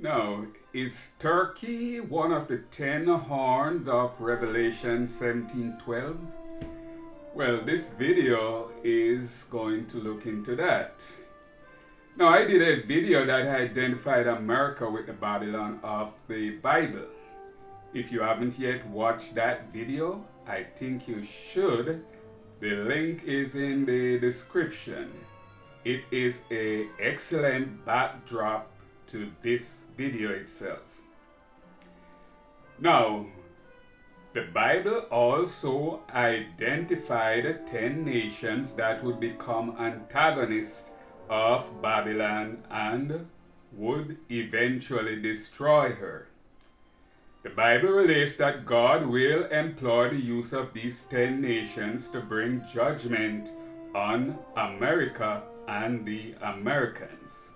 Now, is Turkey one of the 10 horns of Revelation 17:12? Well, this video is going to look into that. Now, I did a video that identified America with the Babylon of the Bible. If you haven't yet watched that video, I think you should. The link is in the description. It is an excellent backdrop to this video itself. Now, the Bible also identified 10 nations that would become antagonists of Babylon and would eventually destroy her. The Bible relates that God will employ the use of these 10 nations to bring judgment on America and the Americans.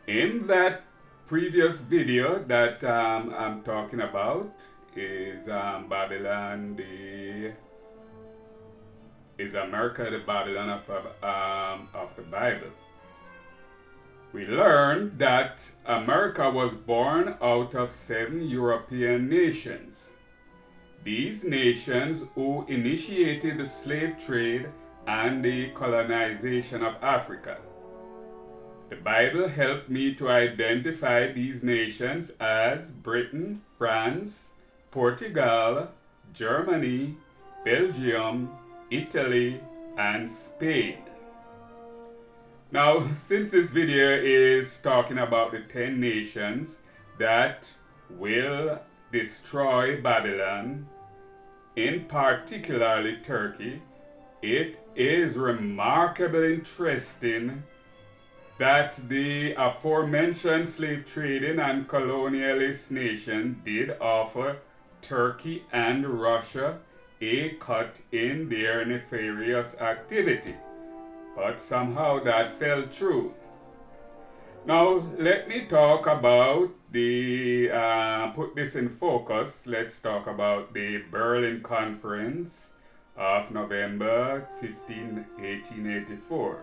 In that previous video that I'm talking about is Babylon, is America the Babylon of the Bible. We learned that America was born out of 7 European nations. These nations who initiated the slave trade and the colonization of Africa. The Bible helped me to identify these nations as Britain, France, Portugal, Germany, Belgium, Italy, and Spain. Now, since this video is talking about the 10 nations that will destroy Babylon, in particularly Turkey, it is remarkably interesting that the aforementioned slave trading and colonialist nation did offer Turkey and Russia a cut in their nefarious activity. But somehow that fell through. Now let me talk about put this in focus. Let's talk about the Berlin Conference of November 15, 1884.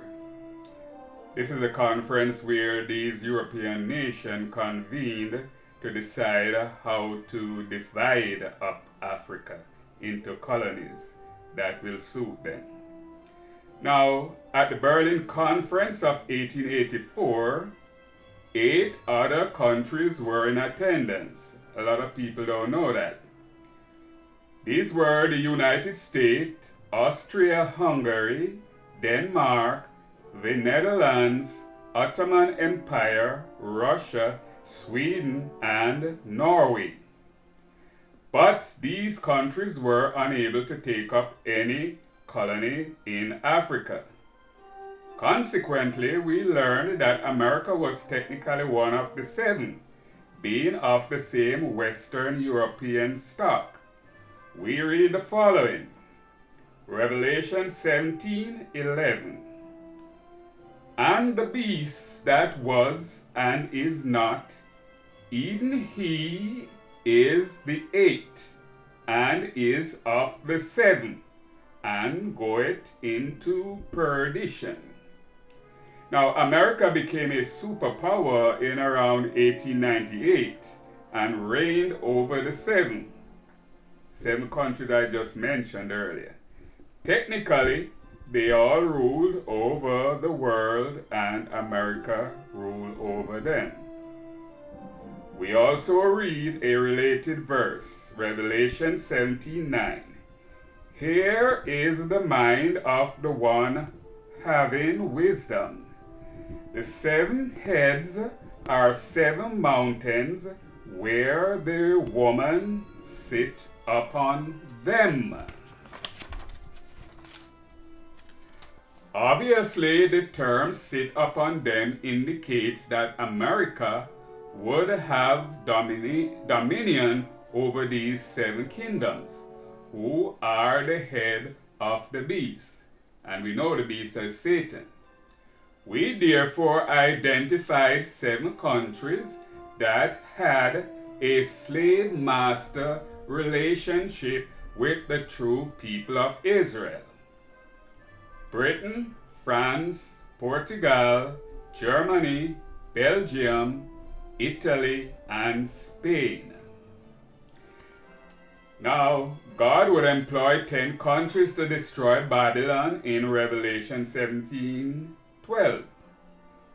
This is a conference where these European nations convened to decide how to divide up Africa into colonies that will suit them. Now, at the Berlin Conference of 1884, 8 other countries were in attendance. A lot of people don't know that. These were the United States, Austria-Hungary, Denmark, the Netherlands, Ottoman Empire, Russia, Sweden, and Norway. But these countries were unable to take up any colony in Africa. Consequently, we learned that America was technically one of the 7, being of the same Western European stock. We read the following. Revelation 17:11. And the beast that was and is not, even he is the 8th, and is of the 7, and goeth into perdition. Now, America became a superpower in around 1898 and reigned over the 7 countries I just mentioned earlier. Technically, they all ruled over the world and America ruled over them. We also read a related verse, Revelation 17:9. Here is the mind of the one having wisdom. The 7 heads are 7 mountains where the woman sit upon them. Obviously, the term sit upon them indicates that America would have dominion over these 7 kingdoms, who are the head of the beast. And we know the beast as Satan. We therefore identified 7 countries that had a slave master relationship with the true people of Israel. Britain, France, Portugal, Germany, Belgium, Italy, and Spain. Now, God would employ 10 countries to destroy Babylon in Revelation 17:12.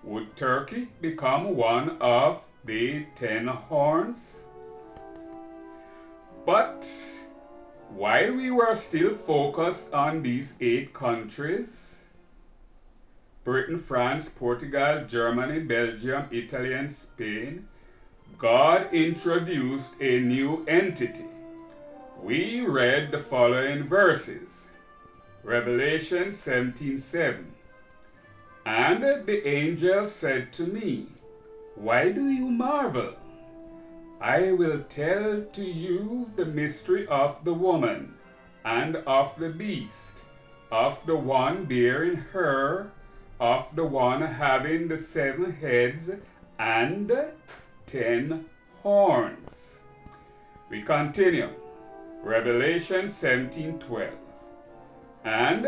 Would Turkey become one of the 10 horns? But while we were still focused on these 8 countries, Britain, France, Portugal, Germany, Belgium, Italy, and Spain, God introduced a new entity. We read the following verses. Revelation 17:7. And the angel said to me, Why do you marvel? I will tell to you the mystery of the woman, and of the beast, of the one bearing her, of the one having the 7 heads and 10 horns. We continue. Revelation 17:12. And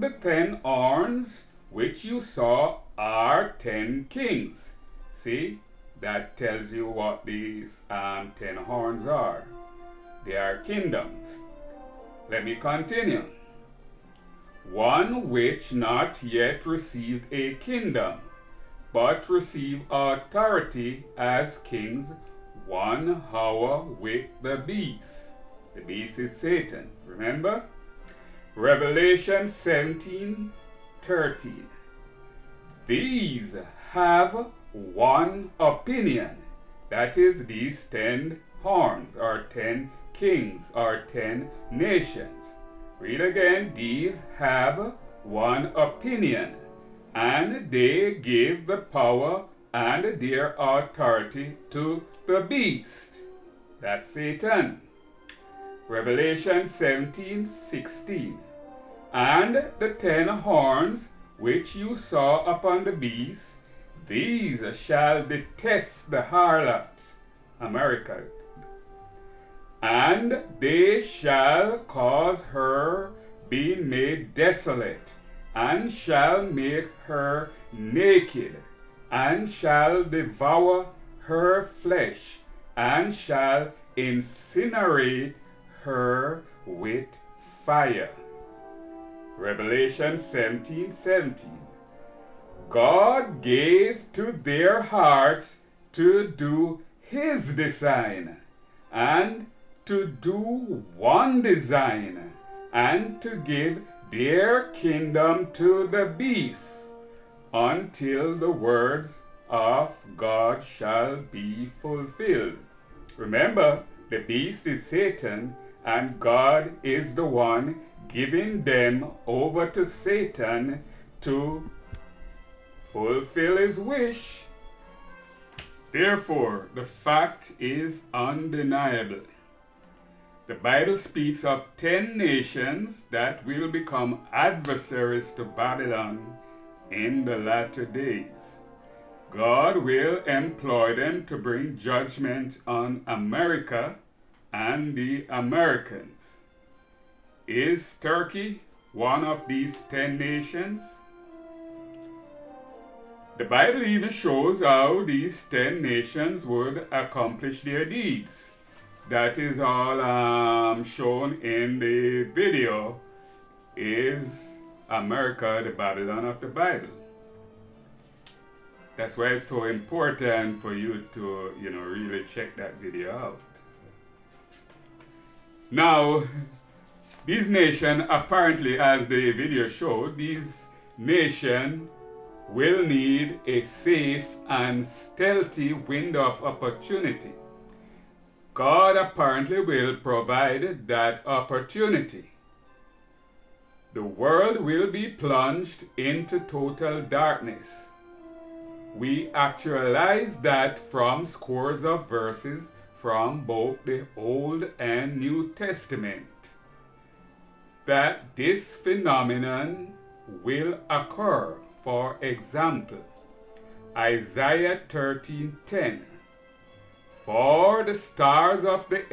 the 10 horns which you saw are 10 kings. See, that tells you what these 10 horns are. They are kingdoms. Let me continue. One which not yet received a kingdom, but received authority as kings 1 hour with the beast. The beast is Satan, remember? Revelation 17:13. These have one opinion. That is, these 10 horns, or 10 kings, or 10 nations. Read again. These have one opinion, and they give the power and their authority to the beast. That's Satan. Revelation 17:16. And the 10 horns which you saw upon the beast, these shall detest the harlot, America, and they shall cause her being made desolate, and shall make her naked, and shall devour her flesh, and shall incinerate her with fire. Revelation 17:17. God gave to their hearts to do his design, and to do one design, and to give their kingdom to the beast, until the words of God shall be fulfilled. Remember, the beast is Satan, and God is the one giving them over to Satan to fulfill his wish. Therefore, the fact is undeniable. The Bible speaks of 10 nations that will become adversaries to Babylon in the latter days. God will employ them to bring judgment on America and the Americans. Is Turkey one of these 10 nations? The Bible even shows how these 10 nations would accomplish their deeds. That is all shown in the video. Is America the Babylon of the Bible? That's why it's so important for you to, really check that video out. Now, these nations, apparently, as the video showed, these nations will need a safe and stealthy window of opportunity. God apparently will provide that opportunity. The world will be plunged into total darkness. We actualize that from scores of verses from both the Old and New Testament, that this phenomenon will occur. For example, Isaiah 13:10. For the stars of the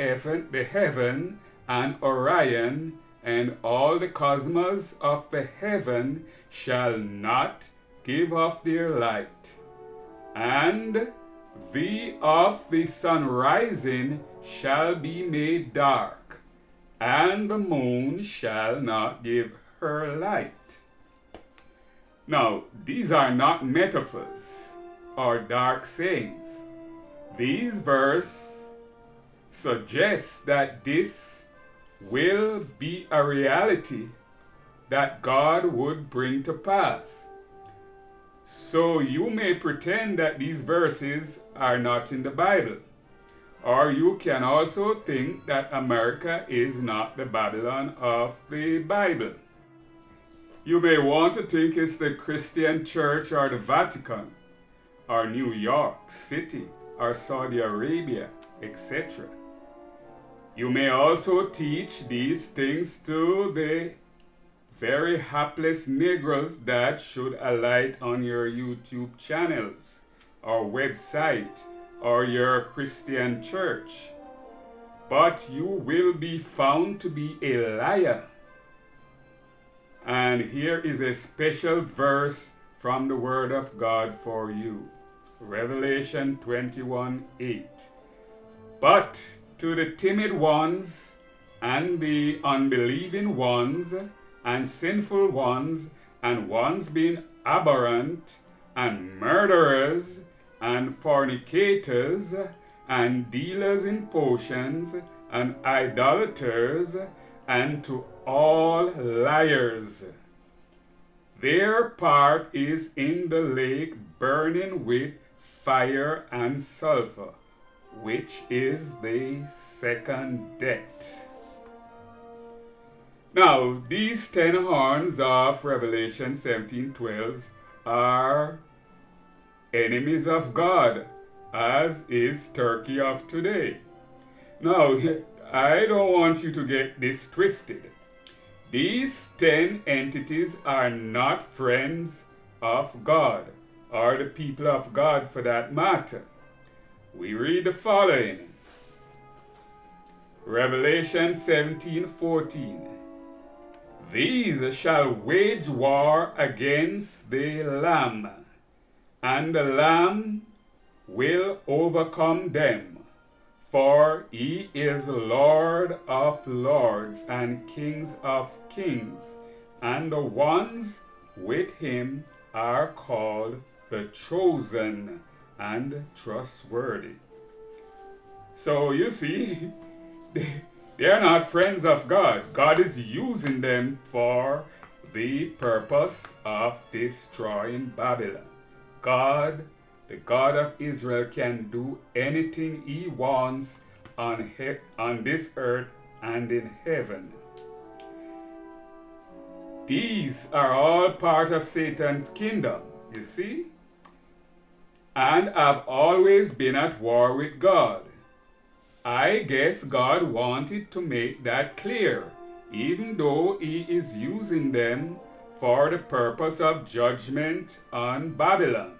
heaven and Orion and all the cosmos of the heaven shall not give off their light. and of the sun rising shall be made dark, and the moon shall not give her light. Now, these are not metaphors or dark sayings. These verses suggest that this will be a reality that God would bring to pass. So you may pretend that these verses are not in the Bible. Or you can also think that America is not the Babylon of the Bible. You may want to think it's the Christian Church or the Vatican, or New York City, or Saudi Arabia, etc. You may also teach these things to the very hapless Negroes that should alight on your YouTube channels, or website, or your Christian church. But you will be found to be a liar. And here is a special verse from the Word of God for you. Revelation 21:8. But to the timid ones, and the unbelieving ones, and sinful ones, and ones being aberrant, and murderers, and fornicators, and dealers in potions, and idolaters, and to all liars, their part is in the lake burning with fire and sulfur, which is the second death. Now, these 10 horns of Revelation 17:12 are enemies of God, as is Turkey of today. Now, I don't want you to get this twisted. These 10 entities are not friends of God, or the people of God for that matter. We read the following. Revelation 17:14. These shall wage war against the Lamb, and the Lamb will overcome them, for he is Lord of lords and Kings of kings, and the ones with him are called the chosen and trustworthy. So you see, they are not friends of God. God is using them for the purpose of destroying Babylon. God, the God of Israel, can do anything he wants on this earth and in heaven. These are all part of Satan's kingdom, you see, and have always been at war with God. I guess God wanted to make that clear, even though he is using them for the purpose of judgment on Babylon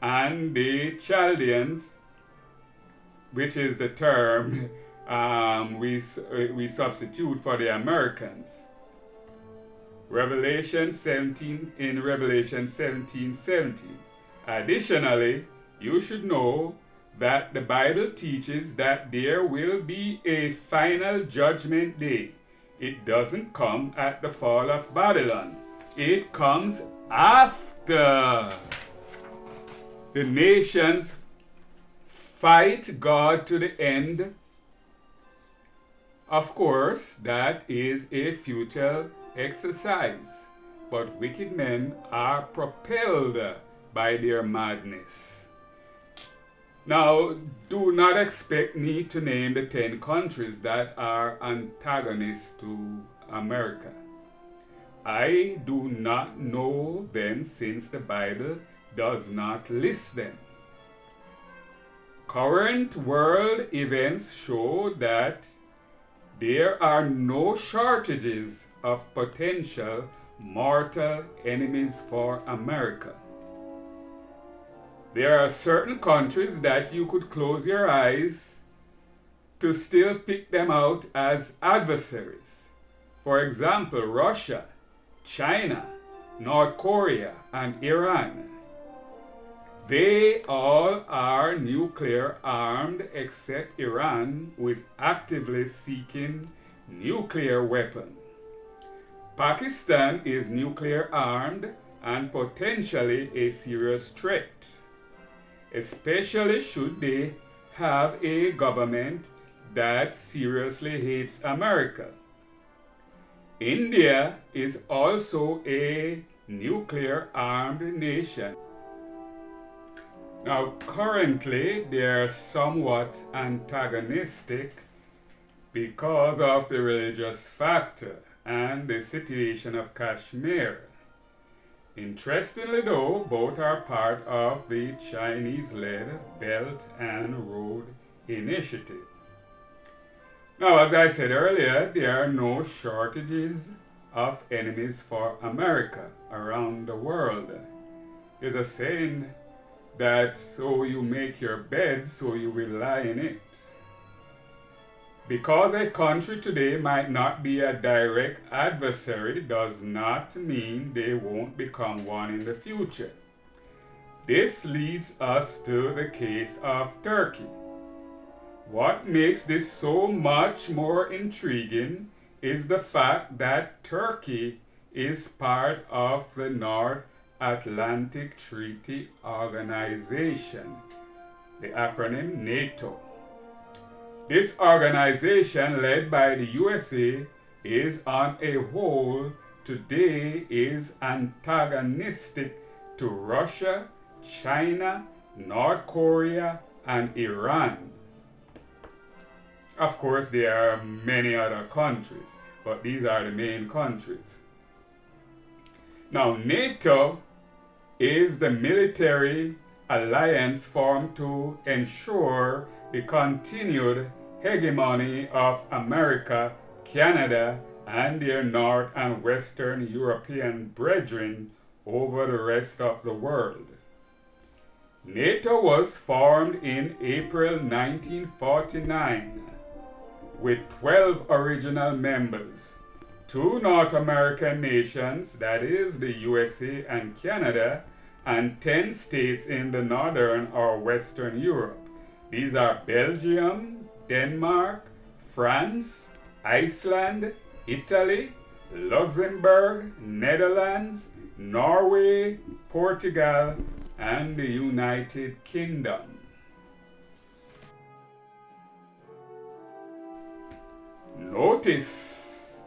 and the Chaldeans, which is the term we substitute for the Americans. Revelation 17:17. Additionally, you should know that the Bible teaches that there will be a final judgment day. It doesn't come at the fall of Babylon. It comes after the nations fight God to the end. Of course, that is a futile exercise, but wicked men are propelled by their madness. Now, do not expect me to name the 10 countries that are antagonists to America. I do not know them since the Bible does not list them. Current world events show that there are no shortages of potential mortal enemies for America. There are certain countries that you could close your eyes to still pick them out as adversaries. For example, Russia, China, North Korea, and Iran. They all are nuclear armed except Iran, who is actively seeking nuclear weapons. Pakistan is nuclear armed and potentially a serious threat, especially should they have a government that seriously hates America. India is also a nuclear armed nation. Now, currently, they are somewhat antagonistic because of the religious factor and the situation of Kashmir. Interestingly, though, both are part of the Chinese-led Belt and Road Initiative. Now, as I said earlier, there are no shortages of enemies for America around the world. There's a saying that so you make your bed, so you will lie in it. Because a country today might not be a direct adversary does not mean they won't become one in the future. This leads us to the case of Turkey. What makes this so much more intriguing is the fact that Turkey is part of the North Atlantic Treaty Organization, the acronym NATO. This organization, led by the USA, is on a whole today is antagonistic to Russia, China, North Korea, and Iran. Of course, there are many other countries, but these are the main countries. Now, NATO is the military alliance formed to ensure the continued hegemony of America, Canada, and their North and Western European brethren over the rest of the world. NATO was formed in April 1949 with 12 original members, 2 North American nations, that is the USA and Canada, and 10 states in the Northern or Western Europe. These are Belgium, Denmark, France, Iceland, Italy, Luxembourg, Netherlands, Norway, Portugal, and the United Kingdom. Notice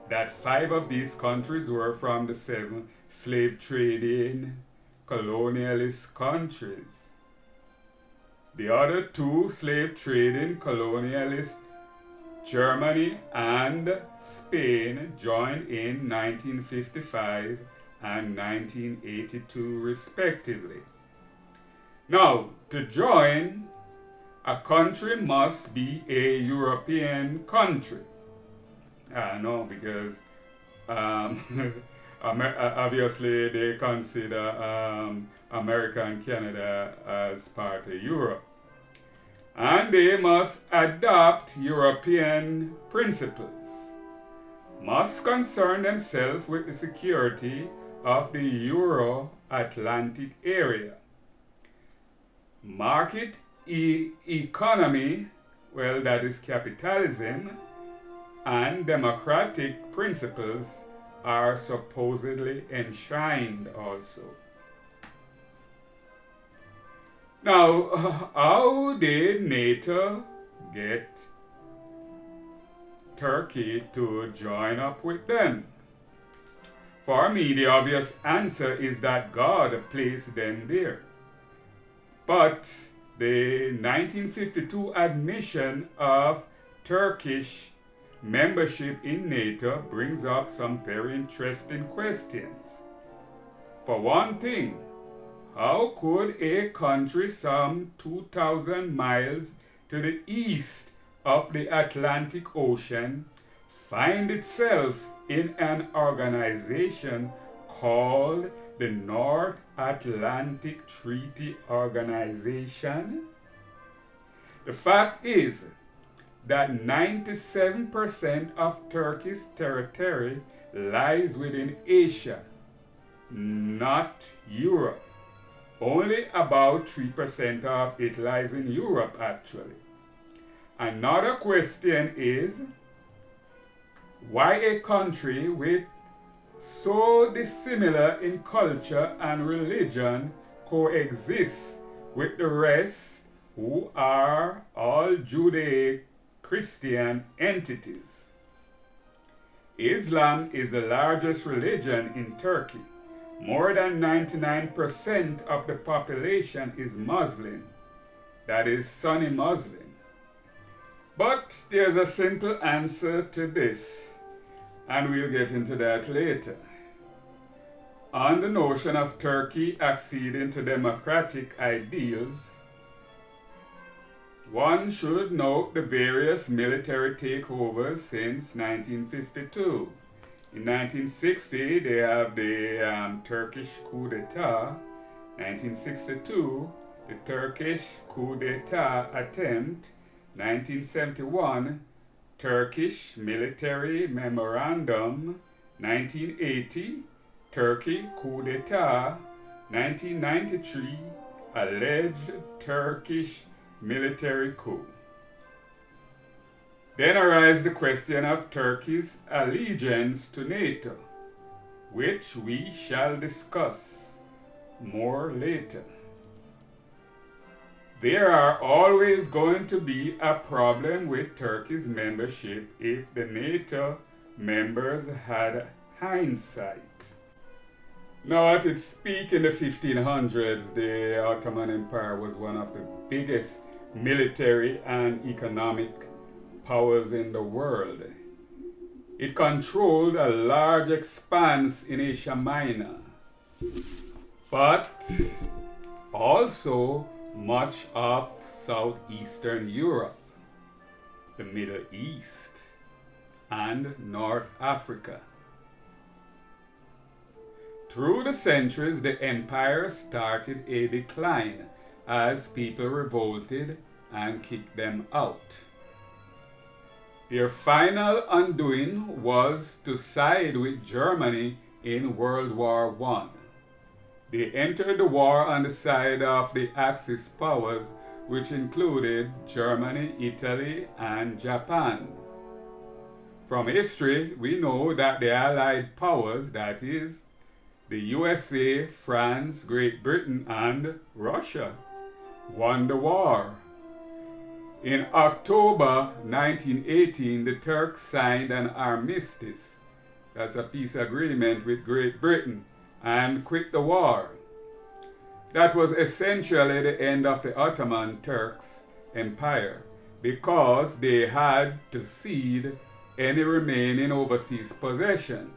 that 5 of these countries were from the 7 slave trading colonialist countries. The other 2 slave trading colonialists, Germany and Spain, joined in 1955 and 1982 respectively. Now, to join, a country must be a European country. No, because obviously they consider America and Canada as part of Europe. And they must adopt European principles, must concern themselves with the security of the Euro-Atlantic area. Market economy, well, that is capitalism, and democratic principles are supposedly enshrined also. Now, how did NATO get Turkey to join up with them? For me, the obvious answer is that God placed them there. But the 1952 admission of Turkish membership in NATO brings up some very interesting questions. For one thing, how could a country some 2,000 miles to the east of the Atlantic Ocean find itself in an organization called the North Atlantic Treaty Organization? The fact is that 97% of Turkey's territory lies within Asia, not Europe. Only about 3% of it lies in Europe, actually. Another question is why a country with so dissimilar in culture and religion coexists with the rest who are all Judeo-Christian entities. Islam is the largest religion in Turkey. More than 99% of the population is Muslim, that is Sunni Muslim. But there's a simple answer to this, and we'll get into that later. On the notion of Turkey acceding to democratic ideals, one should note the various military takeovers since 1952. In 1960, they have the Turkish coup d'etat. 1962, the Turkish coup d'etat attempt. 1971, Turkish military memorandum. 1980, Turkey coup d'etat. 1993, alleged Turkish military coup. Then arises the question of Turkey's allegiance to NATO, which we shall discuss more later. There are always going to be a problem with Turkey's membership if the NATO members had hindsight. Now, at its peak in the 1500s, the Ottoman Empire was one of the biggest military and economic powers in the world. It controlled a large expanse in Asia Minor, but also much of southeastern Europe, the Middle East, and North Africa. Through the centuries, the empire started a decline as people revolted and kicked them out. Their final undoing was to side with Germany in World War I. They entered the war on the side of the Axis powers, which included Germany, Italy, and Japan. From history, we know that the Allied powers, that is, the USA, France, Great Britain, and Russia, won the war. In October 1918, the Turks signed an armistice, that's a peace agreement with Great Britain, and quit the war. That was essentially the end of the Ottoman Turks Empire because they had to cede any remaining overseas possession.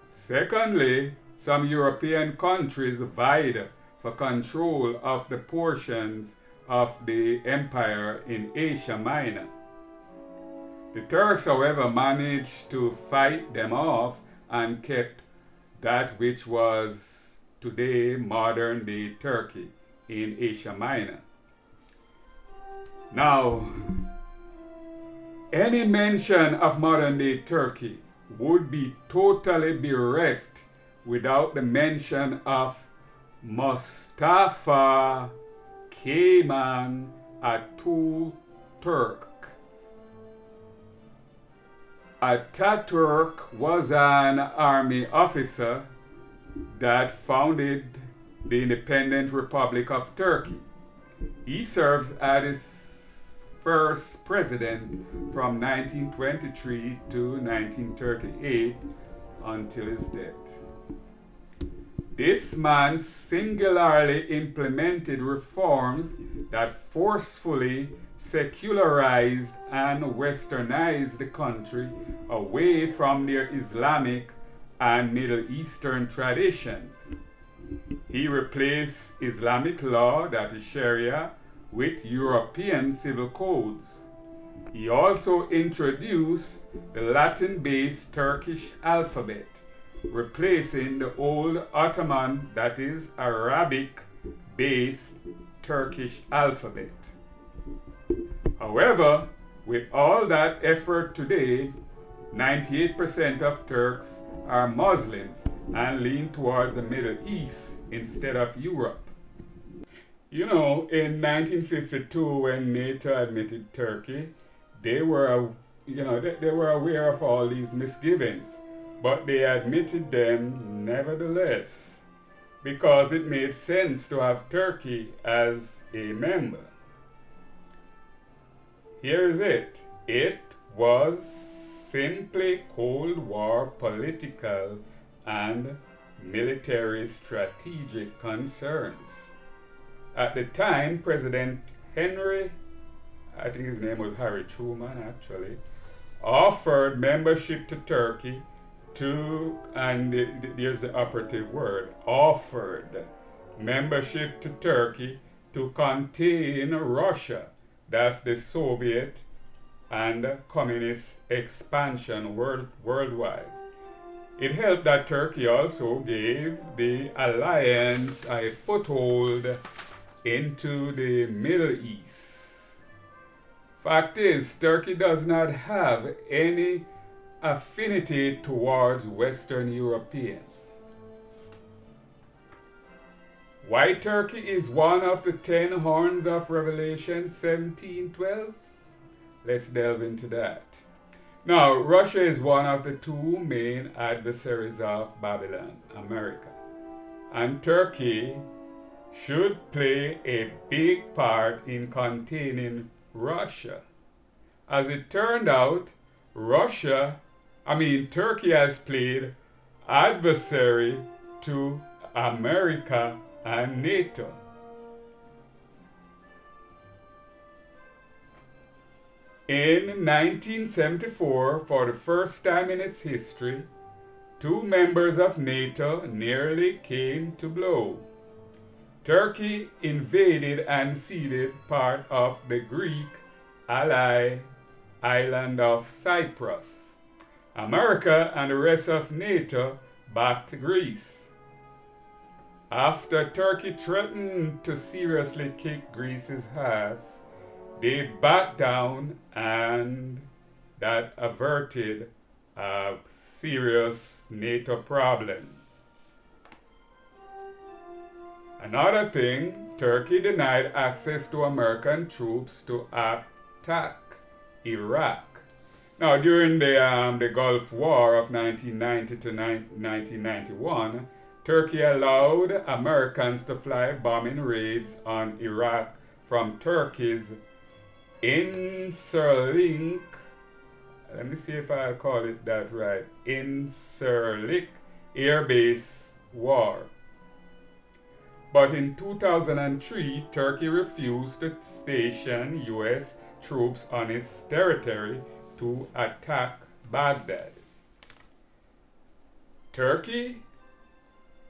Secondly, some European countries vied for control of the portions of the empire in Asia Minor. The Turks, however, managed to fight them off and kept that which was today modern-day Turkey in Asia Minor. Now, any mention of modern-day Turkey would be totally bereft without the mention of Mustafa Kemal Atatürk. Atatürk was an army officer that founded the independent Republic of Turkey. He served as its first president from 1923 to 1938 until his death. This man singularly implemented reforms that forcefully secularized and westernized the country away from their Islamic and Middle Eastern traditions. He replaced Islamic law, that is Sharia, with European civil codes. He also introduced the Latin-based Turkish alphabet, replacing the old Ottoman, that is Arabic-based Turkish alphabet. However, with all that effort today, 98% of Turks are Muslims and lean toward the Middle East instead of Europe. You know, in 1952, when NATO admitted Turkey, they were, they were aware of all these misgivings, but they admitted them nevertheless because it made sense to have Turkey as a member. Here is it. It was simply Cold War political and military strategic concerns. At the time, President Henry, I think his name was Harry Truman actually, offered membership to Turkey and there's the operative word, offered membership to Turkey to contain Russia. That's the Soviet and communist expansion worldwide. It helped that Turkey also gave the alliance a foothold into the Middle East. Fact is, Turkey does not have any affinity towards Western European. Why Turkey is one of the 10 horns of Revelation 17:12? Let's delve into that. Now, Russia is one of the two main adversaries of Babylon, America. And Turkey should play a big part in containing Russia. As it turned out, Turkey has played adversary to America and NATO. In 1974, for the first time in its history, two members of NATO nearly came to blows. Turkey invaded and ceded part of the Greek ally island of Cyprus. America and the rest of NATO backed Greece. After Turkey threatened to seriously kick Greece's ass, they backed down, and that averted a serious NATO problem. Another thing, Turkey denied access to American troops to attack Iraq. Now, during the Gulf War of 1990 to 1991, Turkey allowed Americans to fly bombing raids on Iraq from Turkey's Incirlik, let me see if I call it that right, Incirlik Air Base war. But in 2003, Turkey refused to station U.S. troops on its territory to attack Baghdad. Turkey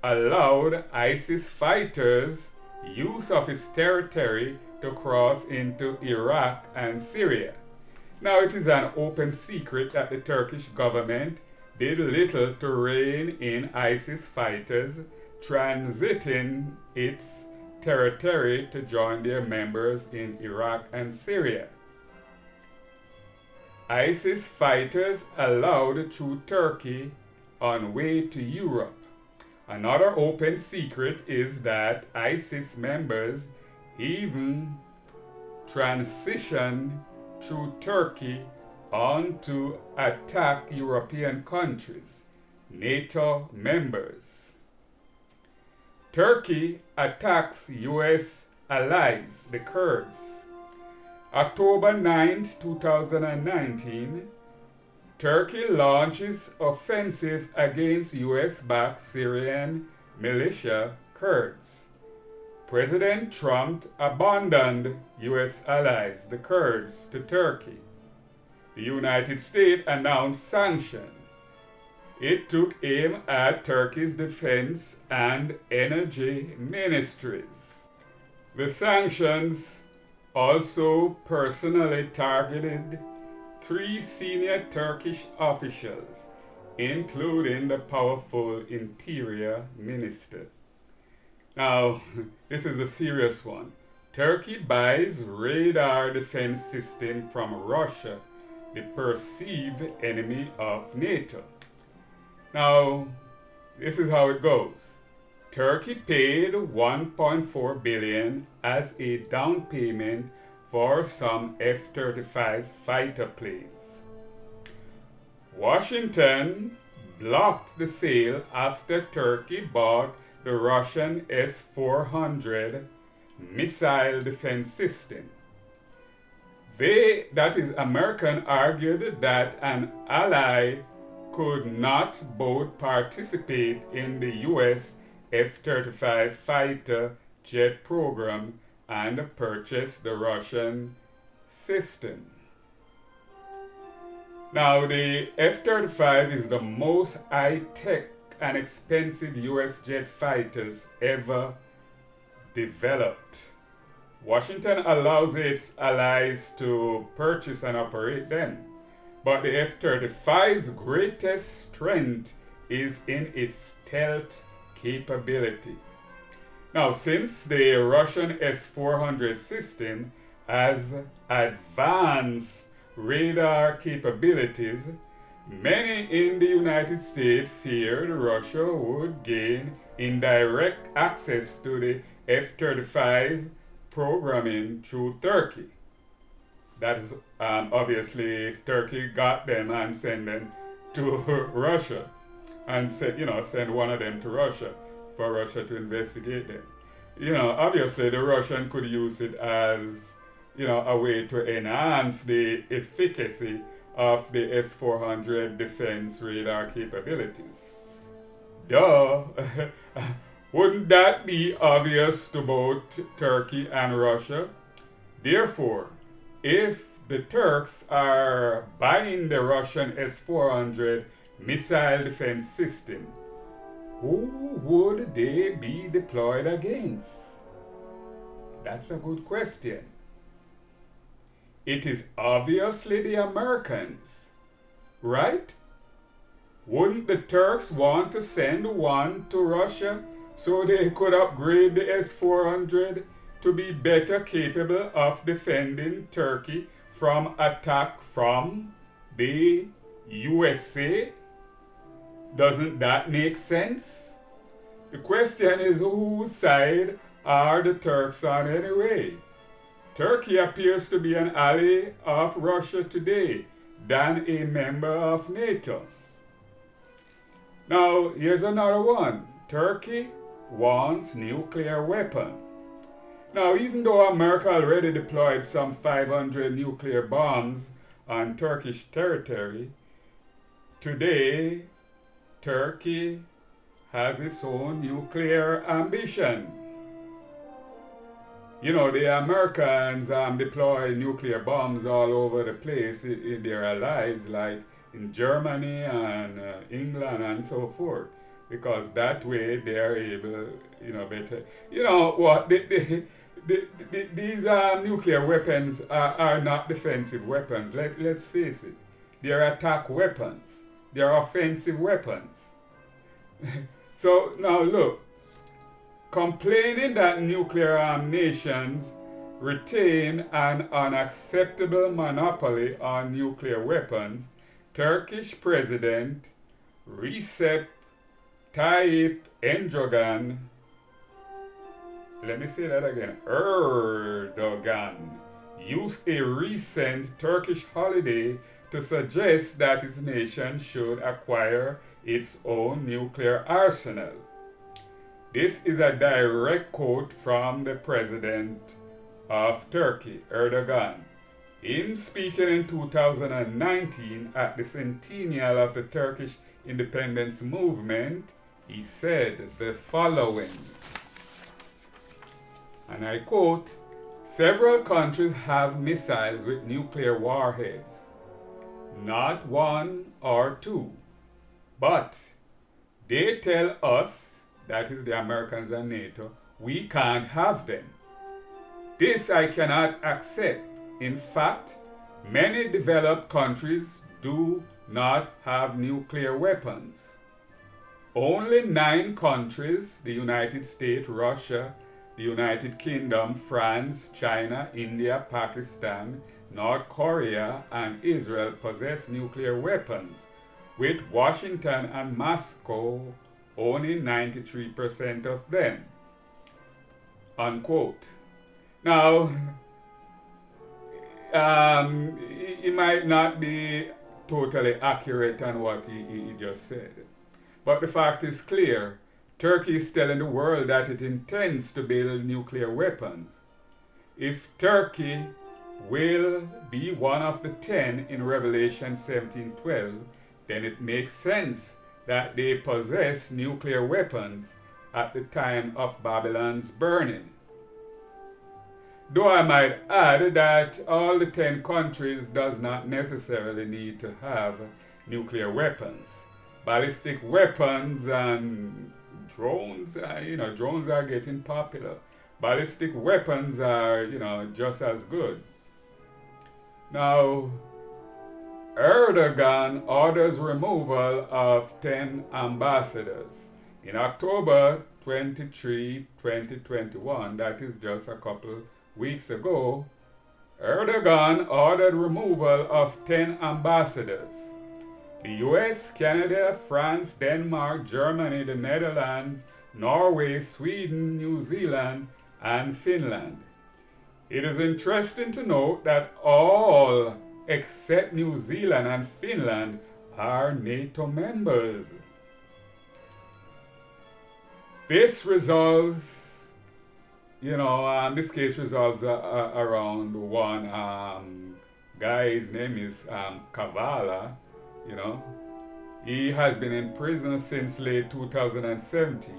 allowed ISIS fighters use of its territory to cross into Iraq and Syria. Now, it is an open secret that the Turkish government did little to rein in ISIS fighters transiting its territory to join their members in Iraq and Syria. ISIS fighters allowed through Turkey on way to Europe. Another open secret is that ISIS members even transitioned through Turkey on to attack European countries, NATO members. Turkey attacks U.S. allies, the Kurds. October 9, 2019, Turkey launches offensive against U.S.-backed Syrian militia Kurds. President Trump abandoned U.S. allies, the Kurds, to Turkey. The United States announced sanctions. It took aim at Turkey's defense and energy ministries. The sanctions also personally targeted 3 senior Turkish officials, including the powerful Interior Minister. Now, this is a serious one. Turkey buys radar defense system from Russia, the perceived enemy of NATO. Now, this is how it goes. Turkey paid 1.4 billion as a down payment for some F-35 fighter planes. Washington blocked the sale after Turkey bought the Russian S-400 missile defense system. American, argued that an ally could not both participate in the U.S. F-35 fighter jet program and purchase the Russian system. Now, the F-35 is the most high-tech and expensive U.S. jet fighters ever developed. Washington allows its allies to purchase and operate them, but the F-35's greatest strength is in its stealth capability. Now, since the Russian S-400 system has advanced radar capabilities, many in the United States feared Russia would gain indirect access to the F-35 programming through Turkey. That is obviously if Turkey got them and send them to Russia and send one of them to Russia for Russia to investigate them. Obviously the Russian could use it as a way to enhance the efficacy of the S-400 defense radar capabilities. Duh! Wouldn't that be obvious to both Turkey and Russia? Therefore, if the Turks are buying the Russian S-400 missile defense system, who would they be deployed against? That's a good question. It is obviously the Americans, right? Wouldn't the Turks want to send one to Russia so they could upgrade the S-400 to be better capable of defending Turkey from attack from the USA? Doesn't that make sense? The question is, whose side are the Turks on anyway? Turkey appears to be an ally of Russia today than a member of NATO. Now, here's another one. Turkey wants nuclear weapon. Now, even though America already deployed some 500 nuclear bombs on Turkish territory, today Turkey has its own nuclear ambition. The Americans deploy nuclear bombs all over the place in their allies, like in Germany and England and so forth, because that way they are able, better. These nuclear weapons are not defensive weapons. Let's face it. They are attack weapons. They are offensive weapons. So now look, complaining that nuclear armed nations retain an unacceptable monopoly on nuclear weapons, Turkish President Recep Tayyip Erdogan, Erdogan, used a recent Turkish holiday to suggest that his nation should acquire its own nuclear arsenal. This is a direct quote from the president of Turkey, Erdogan. Him speaking in 2019 at the centennial of the Turkish independence movement, he said the following, and I quote, "Several countries have missiles with nuclear warheads, not one or two, but they tell us," that is the Americans and NATO, "we can't have them. This I cannot accept. In fact, many developed countries do not have nuclear weapons. Only 9 countries, the United States, Russia, the United Kingdom, France, China, India, Pakistan, North Korea, and Israel possess nuclear weapons, with Washington and Moscow only 93% of them. Unquote. Now, he might not be totally accurate on what he just said. But the fact is clear. Turkey is telling the world that it intends to build nuclear weapons. If Turkey will be one of the 10 in Revelation 17:12, then it makes sense that they possess nuclear weapons at the time of Babylon's burning. Though I might add that all the 10 countries does not necessarily need to have nuclear weapons. Ballistic weapons and drones, drones are getting popular. Ballistic weapons are, just as good. Now, Erdogan orders removal of 10 ambassadors. In October 23, 2021, that is just a couple weeks ago, Erdogan ordered removal of 10 ambassadors. The US, Canada, France, Denmark, Germany, the Netherlands, Norway, Sweden, New Zealand, and Finland. It is interesting to note that all except New Zealand and Finland are NATO members. This resolves, this case resolves around one guy. His name is Kavala. He has been in prison since late 2017.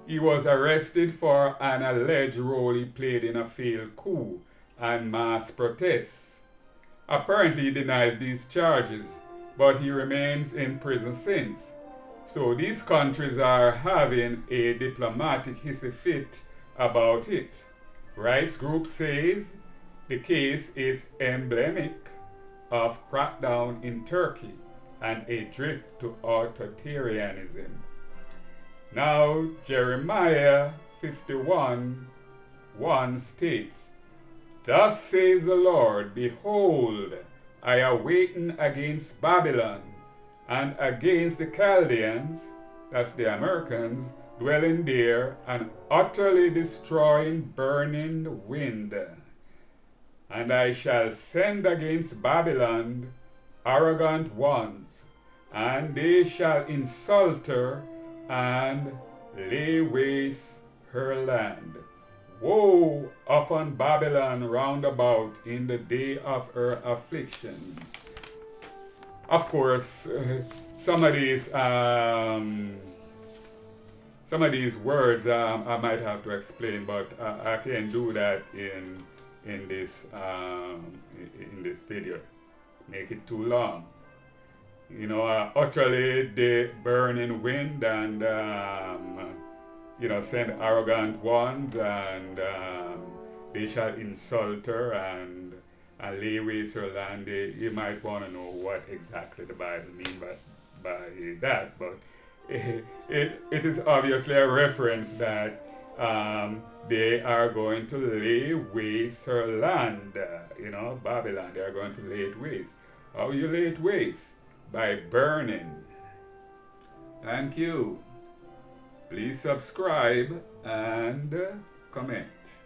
He was arrested for an alleged role he played in a failed coup and mass protests. Apparently he denies these charges, but he remains in prison since. So these countries are having a diplomatic hissy fit about it. Rights Group says the case is emblematic of crackdown in Turkey and a drift to authoritarianism. Now, Jeremiah 51:1 states, "Thus says the Lord, Behold, I awaken against Babylon and against the Chaldeans," that's the Americans, "dwelling there, an utterly destroying, burning wind. And I shall send against Babylon arrogant ones, and they shall insult her and lay waste her land. Woe upon Babylon round about in the day of her affliction." Of course, some of these words I might have to explain, but I can't do that in this video. Make it too long. Utterly the burning wind, and send arrogant ones, and they shall insult her and lay waste her land. You might want to know what exactly the Bible means by that, but it is obviously a reference that they are going to lay waste her land. Babylon, they are going to lay it waste. How you lay it waste? By burning. Thank you. Please subscribe and comment.